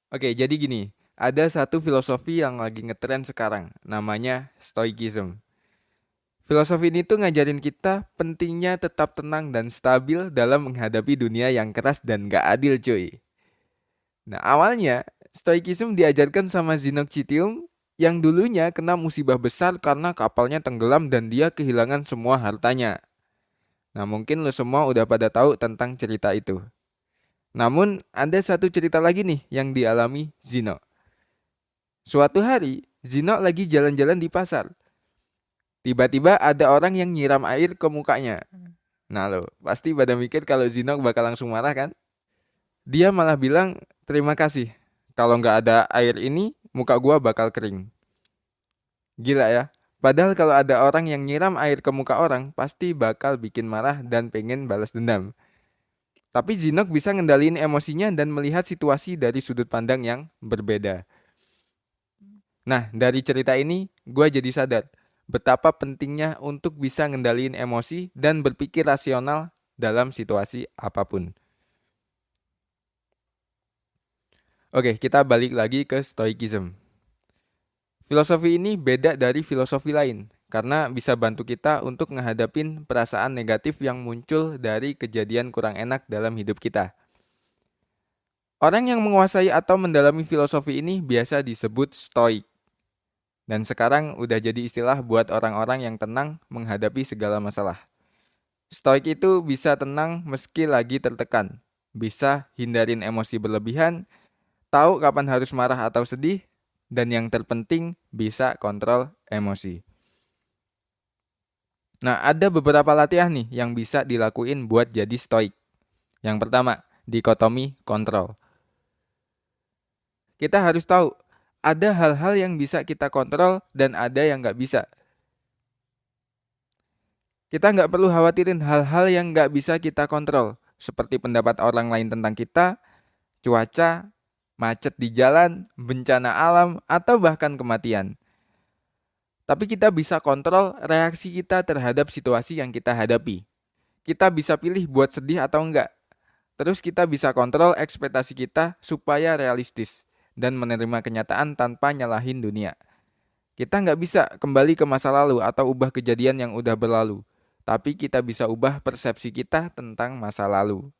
Oke, jadi gini, ada satu filosofi yang lagi ngetren sekarang, namanya Stoicism. Filosofi ini tuh ngajarin kita pentingnya tetap tenang dan stabil dalam menghadapi dunia yang keras dan gak adil cuy. Nah awalnya, Stoicism diajarkan sama Zenocitium yang dulunya kena musibah besar karena kapalnya tenggelam dan dia kehilangan semua hartanya. Nah mungkin lo semua udah pada tahu tentang cerita itu. Namun ada satu cerita lagi nih yang dialami Zeno. Suatu hari, Zeno lagi jalan-jalan di pasar. Tiba-tiba ada orang yang nyiram air ke mukanya. Nah lo, pasti pada mikir kalau Zeno bakal langsung marah kan? Dia malah bilang, terima kasih. Kalau nggak ada air ini, muka gua bakal kering. Gila ya. Padahal kalau ada orang yang nyiram air ke muka orang, pasti bakal bikin marah dan pengen balas dendam. Tapi Zinok bisa ngendaliin emosinya dan melihat situasi dari sudut pandang yang berbeda. Nah, dari cerita ini, gue jadi sadar betapa pentingnya untuk bisa ngendaliin emosi dan berpikir rasional dalam situasi apapun. Oke, kita balik lagi ke Stoicism. Filosofi ini beda dari filosofi lain karena bisa bantu kita untuk menghadapin perasaan negatif yang muncul dari kejadian kurang enak dalam hidup kita. Orang yang menguasai atau mendalami filosofi ini biasa disebut stoik. Dan sekarang udah jadi istilah buat orang-orang yang tenang menghadapi segala masalah. Stoik itu bisa tenang meski lagi tertekan, bisa hindarin emosi berlebihan, tahu kapan harus marah atau sedih, dan yang terpenting bisa kontrol emosi. Nah, ada beberapa latihan nih yang bisa dilakuin buat jadi stoik. Yang pertama, dikotomi kontrol. Kita harus tahu, ada hal-hal yang bisa kita kontrol dan ada yang nggak bisa. Kita nggak perlu khawatirin hal-hal yang nggak bisa kita kontrol, seperti pendapat orang lain tentang kita, cuaca, macet di jalan, bencana alam, atau bahkan kematian. Tapi kita bisa kontrol reaksi kita terhadap situasi yang kita hadapi. Kita bisa pilih buat sedih atau enggak. Terus kita bisa kontrol ekspektasi kita supaya realistis dan menerima kenyataan tanpa nyalahin dunia. Kita nggak bisa kembali ke masa lalu atau ubah kejadian yang udah berlalu. Tapi kita bisa ubah persepsi kita tentang masa lalu.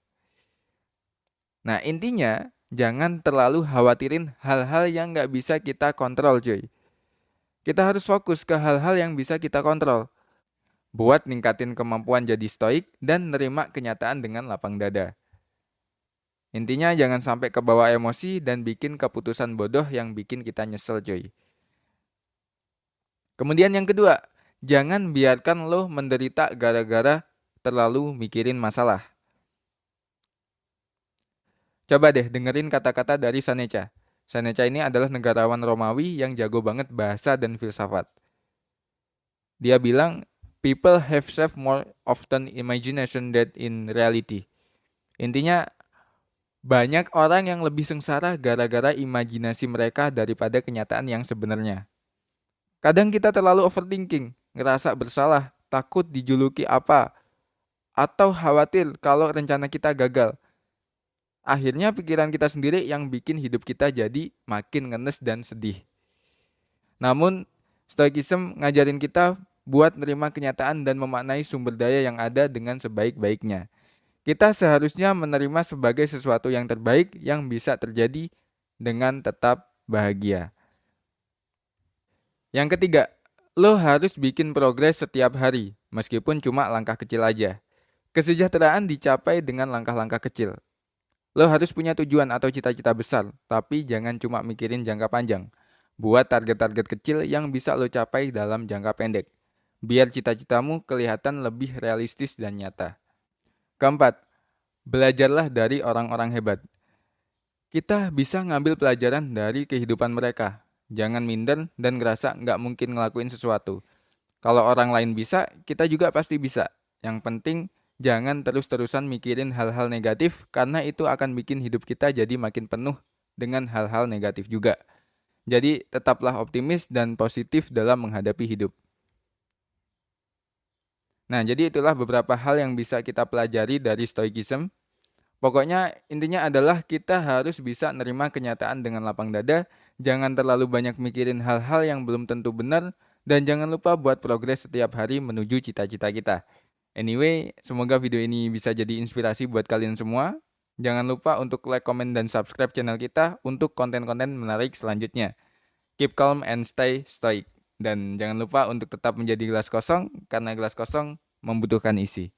Nah intinya, jangan terlalu khawatirin hal-hal yang nggak bisa kita kontrol cuy. Kita harus fokus ke hal-hal yang bisa kita kontrol. Buat ningkatin kemampuan jadi stoik dan nerima kenyataan dengan lapang dada. Intinya jangan sampai kebawa emosi dan bikin keputusan bodoh yang bikin kita nyesel cuy. Kemudian yang kedua, jangan biarkan lo menderita gara-gara terlalu mikirin masalah. Coba deh dengerin kata-kata dari Seneca. Seneca ini adalah negarawan Romawi yang jago banget bahasa dan filsafat. Dia bilang, people have self more often imagination than in reality. Intinya, banyak orang yang lebih sengsara gara-gara imajinasi mereka daripada kenyataan yang sebenarnya. Kadang kita terlalu overthinking, ngerasa bersalah, takut dijuluki apa, atau khawatir kalau rencana kita gagal. Akhirnya pikiran kita sendiri yang bikin hidup kita jadi makin ngenes dan sedih. Namun, Stoicism ngajarin kita buat menerima kenyataan dan memaknai sumber daya yang ada dengan sebaik-baiknya. Kita seharusnya menerima sebagai sesuatu yang terbaik yang bisa terjadi dengan tetap bahagia. Yang ketiga, lo harus bikin progres setiap hari, meskipun cuma langkah kecil aja. Kesejahteraan dicapai dengan langkah-langkah kecil. Lo harus punya tujuan atau cita-cita besar, tapi jangan cuma mikirin jangka panjang. Buat target-target kecil yang bisa lo capai dalam jangka pendek. Biar cita-citamu kelihatan lebih realistis dan nyata. Keempat, belajarlah dari orang-orang hebat. Kita bisa ngambil pelajaran dari kehidupan mereka. Jangan minder dan ngerasa nggak mungkin ngelakuin sesuatu. Kalau orang lain bisa, kita juga pasti bisa. Yang penting, jangan terus-terusan mikirin hal-hal negatif karena itu akan bikin hidup kita jadi makin penuh dengan hal-hal negatif juga. Jadi, tetaplah optimis dan positif dalam menghadapi hidup. Nah, jadi itulah beberapa hal yang bisa kita pelajari dari Stoicism. Pokoknya intinya adalah kita harus bisa nerima kenyataan dengan lapang dada, jangan terlalu banyak mikirin hal-hal yang belum tentu benar, dan jangan lupa buat progres setiap hari menuju cita-cita kita. Anyway, semoga video ini bisa jadi inspirasi buat kalian semua. Jangan lupa untuk like, comment, dan subscribe channel kita untuk konten-konten menarik selanjutnya. Keep calm and stay stoic. Dan jangan lupa untuk tetap menjadi gelas kosong, karena gelas kosong membutuhkan isi.